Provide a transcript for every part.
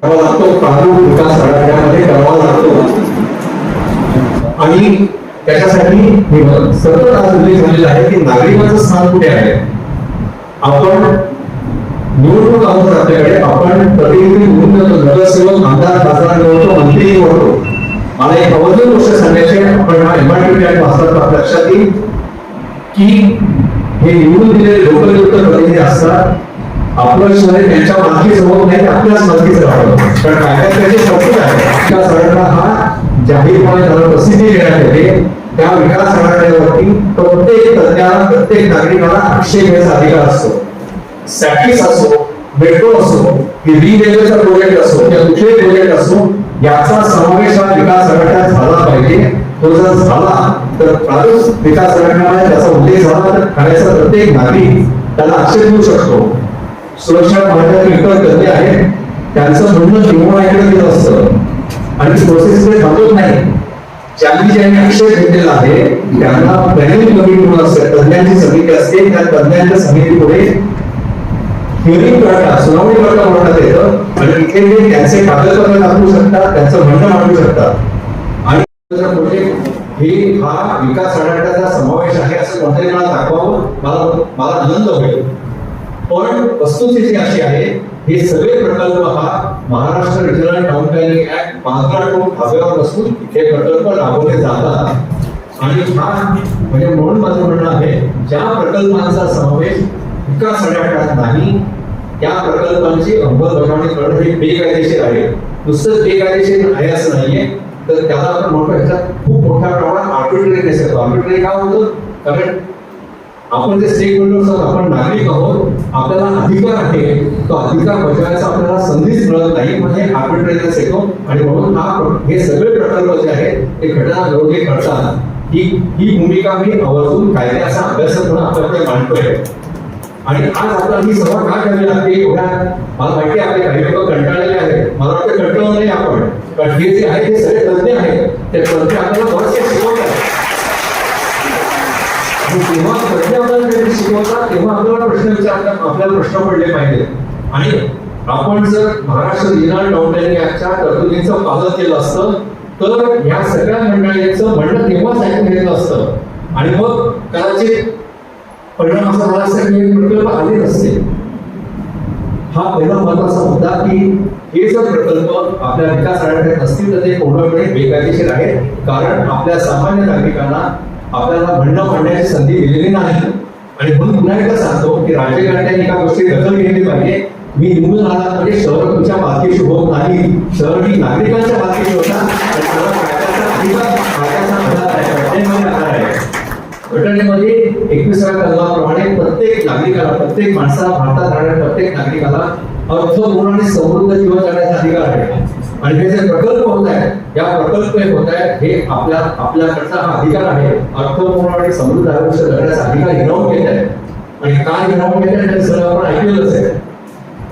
लागतो प्रारूप विकास आराखड्यामध्ये करावा लागतो आणि त्याच्यासाठी सतत आज उल्लेख झालेला आहे की नागरिकांचं स्थान कुठे आहे. आपण निवडणूक आहोत आपल्याकडे, आपण प्रतिनिधी निवडून नगरसेवक आमदार खासदार निवडतो मंत्री निवडतो. मला एक अवधूत गोष्ट सांगायची आहे. आपण हा एमआरटी आणि वाचतात लक्षात येईल की हे निवडून दिलेले लोकनियुक्त प्रतिनिधी असतात. आपलं शहर त्यांच्या मालकीचं होत नाही, आपल्याच मालकीचं राहतं. कारण काय त्याचे तरतूद आहे. विकास आराखडा हा जाहीरपणे त्याला प्रसिद्धी देण्यात येते. त्या विकास आराखड्यावरती प्रत्येक तज्ञाला प्रत्येक नागरिकाला आक्षेप घ्यायचा अधिकार असतो. सॅटिस असो, मेट्रो असो, की रेल्वेचा प्रोजेक्ट असो किंवा कुठले प्रोजेक्ट असो, याचा समावेश हा विकास आराखड्यात झाला पाहिजे. तो जर झाला तर प्रारूप विकास आराखड्यामध्ये त्याचा उल्लेख झाला तर ठाण्याचा प्रत्येक नागरिक त्याला आक्षेप घेऊ शकतो. सुरक्षा विभागातील इतर तज्ञ आहेत, त्यांचं म्हणणं किंवा ऐकलं गेलं असतं आणि प्रोसेसकडे थांबत नाही. ज्यांनी आक्षेप घेतलेला आहे त्यांना पॅनल कमिटी म्हणून असते, तज्ञांची समिती असते. त्या तज्ञांच्या समितीपुढे हिअरिंग करतात, सुनावणी करता म्हणतात येतं आणि इथे ते त्यांचे कागदपत्र दाखवू शकतात, त्यांचं म्हणणं मांडू शकतात. आणि हे हा विकास आराखड्याचा समावेश आहे असं कोणत्याही मला दाखवावं, मला आनंद होईल. पण वस्तुस्थिती अशी आहे, हे सगळे प्रकल्प हा Maharashtra regional town planning act 15 धाब्यावर बसून हे प्रकल्प राबवले जातात. आणि हा म्हणजे म्हणून माझं म्हणणं आहे, ज्या प्रकल्पांचा समावेश विकास आराखड्यात नाही त्या प्रकल्पांची अंमलबजावणी करणं हे बेकायदेशीर आहे. नुसतं बेकायदेशीर आहे असं नाहीये, तर त्याला आपण म्हणतो ह्याच्यात खूप मोठ्या प्रमाणात आर्बिट्रेरीनेस येतो. आर्बिट्रेरी का होतं? कारण आपण जे स्टेक होल्डर्स आहोत, आपण नागरिक आहोत, आपल्याला अधिकार आहे, तो अधिकार बजावायचा आपल्याला संधीच मिळत नाही, म्हणजे आर्बिट्रेरीनेस येतो. आणि म्हणून हे सगळे प्रकल्प जे आहेत ते घटना विरोधी करतात. ही भूमिका मी आवर्जून कायद्याचा अभ्यास म्हणून आपल्याकडे मांडतोय. आणि आज आपल्याला ही सभा का करावी लागते एवढ्या, मला माहिती आहे आपले काही लोक कंटाळलेले आहेत. मला वाटतं कंटाळून नाही आपण, पण हे जे आहे ते सगळे तज्ञ आहेत. ते तज्ञ आपल्याला बरेचसे शिकवत आहेत. तेव्हा तज्ञ आपल्याला काहीतरी शिकवतात तेव्हा आपल्याला प्रश्न विचारतात, आपल्याला प्रश्न पडले पाहिजे. आणि आपण जर महाराष्ट्र रिजनल टाउन प्लॅनिंग ऍक्टच्या तरतुदींचं पालन केलं असतं तर ह्या सगळ्या मंडळींचं म्हणणं तेव्हाच ऐकून घेतलं असतं आणि मग कदाचित परिणाम असा झाला असता की प्रकल्प आले नसते. हा पहिला महत्वाचा मुद्दा की हे जर प्रकल्प आपल्या विकास आराखड्यात असतील तर ते पूर्णपणे बेकायदेशीर आहेत. कारण आपल्या सामान्य नागरिकांना आपल्याला म्हणणं मांडण्याची संधी दिलेली नाही. आणि म्हणून पुन्हा एकदा सांगतो की राज्यकर्त्यांनी एका गोष्टी दखल घेतली पाहिजे. मी निवडून आला म्हणजे शहर तुमच्या मालकीची होत नाही, शहर ही नागरिकांच्या मालकीची होता. घटनेमध्ये 21व्या कलमाप्रमाणे प्रत्येक नागरिकाला, प्रत्येक माणसाला, भारतात राहणाऱ्या प्रत्येक नागरिकाला अर्थपूर्ण आणि समृद्ध जीवन जगण्याचा अधिकार आहे. आणि हे जे प्रकल्प होत आहेत, या प्रकल्प होत आहेत हे आपल्याकडचा हा अधिकार आहे. अर्थपूर्ण आणि समृद्ध आयुष्य जगण्याचा अधिकार हिरावून घेत आहेत. आणि काय हिरावून घेत आहेत हे सगळं आपण ऐकलेलंच आहे.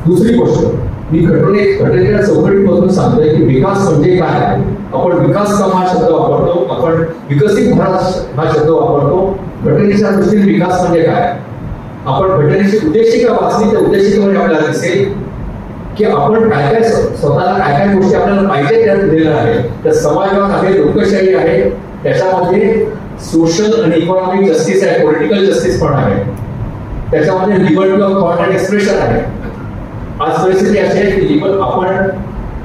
दुसरी गोष्ट, मी घटनेच्या चौकटीमधून सांगतोय की विकास म्हणजे काय. आपण विकास काम हा शब्द वापरतो, आपण विकसित भारत हा शब्द वापरतो. घटनेच्या दृष्टीने विकास म्हणजे काय. आपण घटनेची उद्देशिका वाचली तर उद्देशिकेमध्ये आपल्याला दिसेल की आपण काय काय स्वतःला काय काय गोष्टी आपल्याला पाहिजे त्यात दिलेल्या आहे. तर समाजवाद आहे, लोकशाही आहे, त्याच्यामध्ये सोशल आणि इकॉनॉमिक जस्टिस आहे, पॉलिटिकल जस्टिस पण आहे, त्याच्यामध्ये liberty of thought and expression आहे. आज परिस्थिती अशी आहे की आपण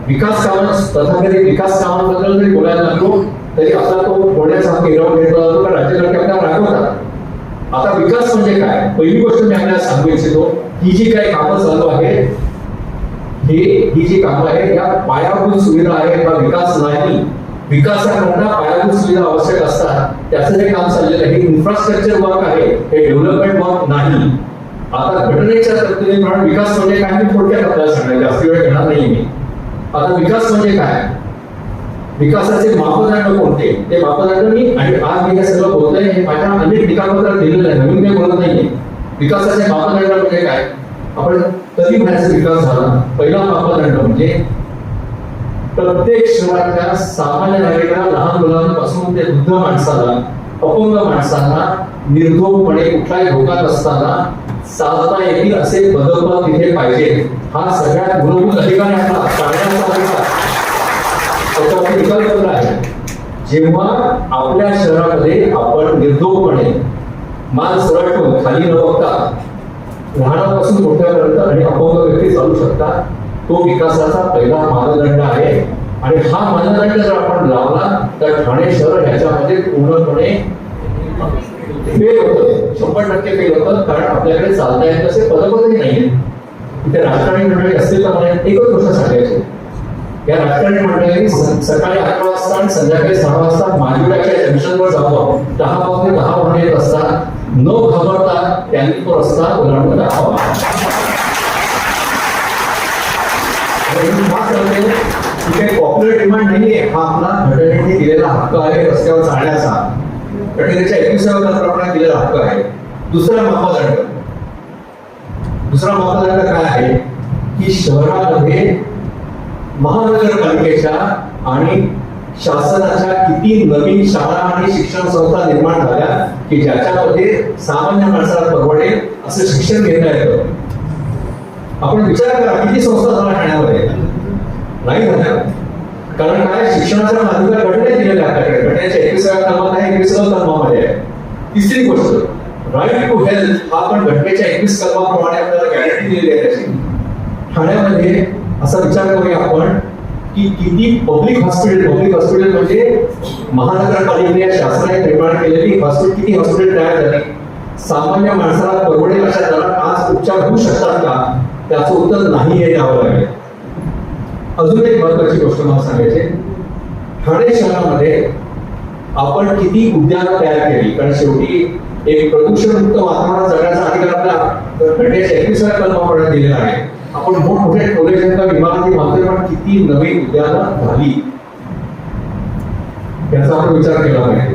विकास कामांना, तथाकथित विकास कामांबद्दल जरी बोलायला लागलो तरी आपला तो बोलण्याचा हक्क हिरावून घेतला जातो, कारण राज्यकर्ते आपल्याला रागवतात. आता विकास म्हणजे काय, पहिली गोष्ट मी आपल्याला सांगू इच्छितो, ही जी काही कामं चालू आहेत, ही जी कामं आहेत या पायाभूत सुविधा आहेत, हा विकास नाही. विकासाकरता पायाभूत सुविधा आवश्यक असतात, त्याचं जे काम चाललेलं आहे इन्फ्रास्ट्रक्चर वर्क आहे, हे डेव्हलपमेंट वर्क नाही. आता घटनेच्या तरतुदीप्रमाणे विकास म्हणजे काय मी थोडक्यात आपल्याला सांगायचं, जास्त वेळ घेणार नाही मी. आता विकास म्हणजे काय, विकासाचे मापदंड कोणते, ते मापदंड मी, आणि आज मी हे सगळं बोलतोय हे माझ्या अनेक टीकापत्रात दिलेलं आहे, नवीन काही बोलत नाहीये. विकासाचे मापदंड म्हणजे काय, आपण कधी म्हणायचा विकास झाला. पहिला मापदंड म्हणजे प्रत्येक शहरातल्या सामान्य नागरिकाला, लहान मुलांपासून ते वृद्ध माणसाला, अपंग माणसांना निर्धोकपणे कुठलाही धोका नसताना साधता येतील असे पदोपद तिथे पाहिजे. हा सगळ्यात मूलभूत अधिकार आहे आपला, शाळेचा अधिकार. त्याच्यावरती निकाल बनला आहे. जेव्हा आपल्या शहरामध्ये आपण निर्धोकपणे मान सरळ ठेवून खाली न बघता लहानापासून मोठ्यापर्यंत आणि अपंग व्यक्ती चालू शकतात, तो विकासाचा पहिला मानदंड आहे. आणि हा मानदंड जर आपण लावला तर ठाणे शहर ह्याच्यामध्ये पूर्णपणे फेल होतं, 100% फेल होतं. कारण आपल्याकडे चालता येत असे पदपदही नाहीये. इथे राजकारणी मंडळी असतील तर मला एकच गोष्ट सांगायची, या राजकारणी मंडळी सकाळी 11 वाजता आणि संध्याकाळी 6 वाजता माजिवड्याच्या जंक्शनवर जावं. 10 वाजता 10 वाहन येत असतात, न घाबरता त्यांनी तो रस्ता ओलांडून दाखवावा. तिथे पॉप्युलर डिमांड नाहीये, हा आपला घटनेने दिलेला हक्क आहे रस्त्यावर चालण्याचा. घटनेच्या 21व्या कलमाप्रमाणे दिलेला हक्क आहे. दुसरा मापदंड काय आहे की शहरामध्ये महानगरपालिकेच्या आणि शासनाच्या किती नवीन शाळा आणि शिक्षण संस्था निर्माण झाल्या की ज्याच्यामध्ये सामान्य माणसाला परवडेल असं शिक्षण घेता येतं. आपण विचार करा किती संस्था झाल्या ठाण्यामध्ये, नाही झाल्या. कारण काय, शिक्षणाचा अधिकार घटनेत दिलेला आहे. घटनेच्या 21व्या कलमात आहे, 21व्या कलमामध्ये आहे. तिसरी गोष्ट, राईट टू हेल्थ हा पण घटनेच्या 21 कलमाप्रमाणे आपल्याला गॅरंटी दिलेली आहे त्याची. ठाण्यामध्ये असा विचार करूया आपण की किती पब्लिक हॉस्पिटल म्हणजे महानगरपालिकेने शासनाने निर्माण केलेली हॉस्पिटल, किती हॉस्पिटल तयार झाली. सामान्य माणसाला परवडेल अशा दरात आज उपचार होऊ शकतात का, त्याचं उत्तर नाही हे द्यावं लागेल. अजून एक महत्वाची गोष्ट मला सांगायची, ठाणे शहरामध्ये आपण किती उद्यानं तयार केली. कारण शेवटी एक प्रदूषणमुक्त वातावरण जगण्याचा अधिकार आपल्या घटनेच्या 21व्या कलमाप्रमाणे दिलेला आहे. आपण मोठमोठे टोलेजनका इमारती बांधतोय, पण किती नवीन उद्यानं झाली याचा आपण विचार केला पाहिजे.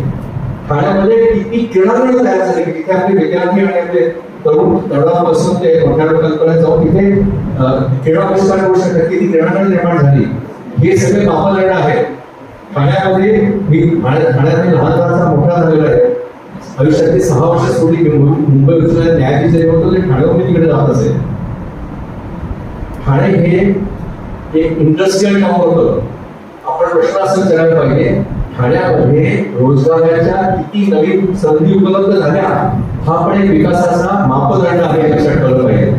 ठाण्यामध्ये किती क्रीडांगण तयार झाली, तिथे आपले विद्यार्थी आणि आपले तरुण तरुणापासून ते मोठ्या लोकांपर्यंत जाऊन तिथे क्रीडा पुरस्कार करू शकतात, किती क्रीडांगण निर्माण झाली. हे सगळे मापदंड आहेत. ठाण्यामध्ये ठाण्यामध्ये लहानपणाचा मोठा झालेला आहे. आयुष्यातली 6 वर्ष सोडली मुंबई उच्च न्यायालयात न्यायाधीश जरी होतो तरी ठाण्याहून तिकडे जात असेल. ठाणे हे एक इंडस्ट्रियल टाउन होतं. आपण प्रश्न असं विचारायला पाहिजे, ठाण्यामध्ये रोजगाराच्या किती नवीन संधी उपलब्ध झाल्या, हा पण एक विकासाचा मापदंड आहे, लक्षात ठेवलं पाहिजे.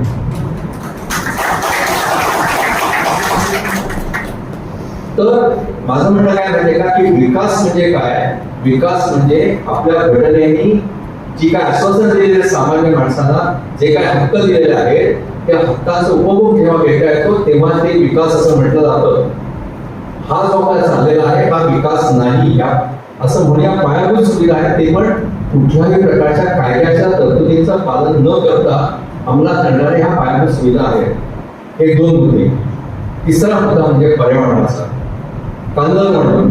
तर माझं म्हणणं काय माहितीये का की विकास म्हणजे काय, विकास म्हणजे आपल्या घटनेने जी काय आश्वासन दिलेले सामान्य माणसाला, जे काय हक्क दिलेले आहेत त्या हक्काचा उपभोग जेव्हा घेता येतो तेव्हा ते विकास असं म्हटलं जातं. हा जो काय चाललेला आहे हा विकास नाही. या असं म्हणूया पायाभूत सुविधा आहे, ते पण कुठल्याही प्रकारच्या कायद्याच्या तरतुदींचं पालन न करता अंमलात आणणारे ह्या पायाभूत सुविधा आहेत. हे 2 मुद्दे. तिसरा मुद्दा म्हणजे पर्यावरणाचा. कांदळवन,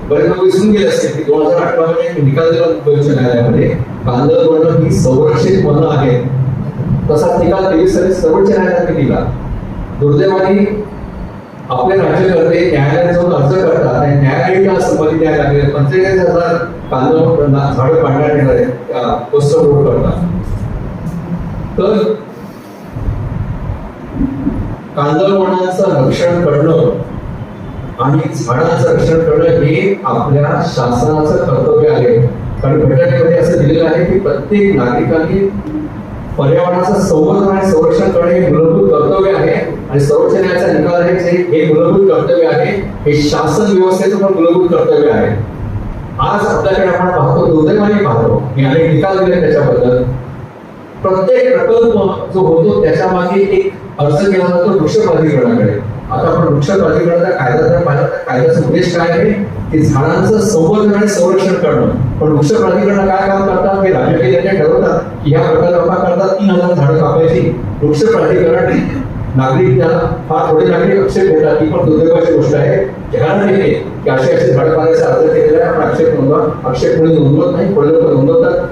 बरेच लोक विसरून गेले असते की 2018 मध्ये निकाल दिला मुंबई उच्च न्यायालयामध्ये. कांदळवन ही संरक्षित वनं आहेत. तसाच निकाल 23 साली सर्वोच्च न्यायालयाने दिला. दुर्दैवाने आपले राज्यकर्ते न्यायालयात जाऊन अर्ज करतात आणि न्यायालयाला संमती द्यायला लागले. 45,000 कांदळवन झाडं काढण्यात येणार आहेत, पोस्टर बोर्ड करतात. तर कांदळवनाचं रक्षण करणं आणि झाडांचं रक्षण करणं हे आपल्या शासनाचं कर्तव्य आहे. कारण घटनेमध्ये असं दिलेलं आहे की प्रत्येक नागरिकांनी पर्यावरणाचं संवर्धन आणि संरक्षण करणे हे मूलभूत कर्तव्य आहे. आणि सर्वोच्च न्यायालयाचा निकाल आहे हे मूलभूत कर्तव्य आहे, हे शासन व्यवस्थेचं पण मूलभूत कर्तव्य आहे. आज आपल्याकडे आपण पाहतो, दुर्दैवाने पाहतो, मी अनेक निकाल दिले त्याच्याबद्दल. प्रत्येक प्रकल्प जो होतो त्याच्या मागे एक अर्ज केला जातो वृक्ष प्राधिकरणाकडे. आता आपण वृक्ष प्राधिकरणाचा कायदा जर पाहिला तर कायद्याचा उद्देश काय आहे की झाडांचं संवर्धन आणि संरक्षण करणं. पण वृक्ष प्राधिकरण काय काम करतात, हे राजकीय नेते ठरवतात की ह्या प्रकल्पाकरता 3,000 झाडं कापायची. वृक्ष प्राधिकरण नागरिक त्याला फार थोडे नागरिक आक्षेप घेतात, ही पण दुर्दैवाची गोष्ट आहे. ध्यान येते की असे झाडं पाण्याचा अर्ज केलेला आहे, आपण आक्षेप कोणी नोंदवत नाही, थोडे लोक नोंदवतात.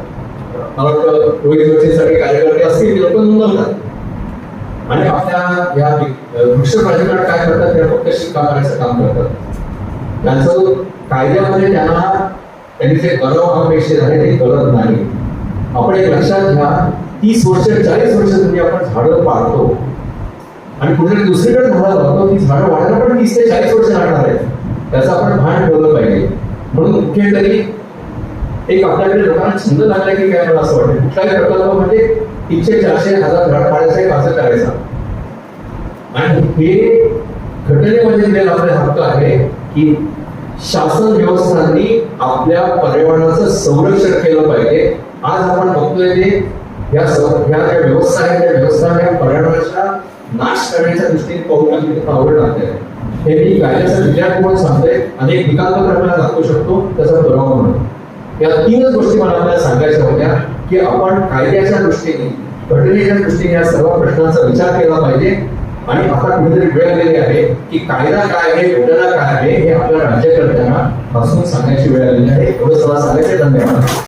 मला वाटतं रोहित जोशीसाठी कार्यकर्ते असतील ते लोक नोंदवतात. आणि आपल्या या वृक्ष प्राधिकरण काय करतात, ते फक्त शिक्का मारायचं काम करतात. त्यांचं कायद्यामध्ये त्यांनी जे करावं अपेक्षित आहे ते करत नाही. आपण एक लक्षात घ्या, 30 वर्ष 40 वर्ष तुम्ही आपण झाडं पाळतो आणि कुठेतरी दुसरीकडे झाडं लावतो, ती झाडं वाढायला पण 30 ते 40 वर्ष लागणार आहे. त्याचं आपण भान ठेवलं पाहिजे. म्हणून कुठेतरी एक आपल्याकडे लोकांना छंद लागला की काय, मला असं वाटतं कुठलाही प्रकल्प म्हणजे 300, 400, 1000 झाड पाडायचं एक असं करायचा. आणि हे घटनेमध्ये दिलेला आपला हक्क आहे की शासन व्यवस्थांनी आपल्या पर्यावरणाचं संरक्षण केलं पाहिजे. आज आपण बघतोय ते ह्या ज्या व्यवस्था आहेत त्या व्यवस्था पर्यावरणाचा नाश करण्याच्या दृष्टीने पाहू लागली आवड लागते. हे मी कायद्याचा विद्यार्थी म्हणून सांगतोय. अनेक निकालपत्र आपल्याला दाखवू शकतो त्याचा पुरावा म्हणून. या 3च गोष्टी मला आपल्याला सांगायच्या होत्या की आपण कायद्याच्या दृष्टीने, घटनेच्या दृष्टीने या सर्व प्रश्नांचा विचार केला पाहिजे. आणि आता कुठेतरी वेळ आलेली आहे की कायदा काय आहे, घटना काय आहे हे आपल्या राज्यकर्त्यांना पासून सांगण्याची वेळ आलेली आहे. एवढं सगळं सांगायचे. धन्यवाद.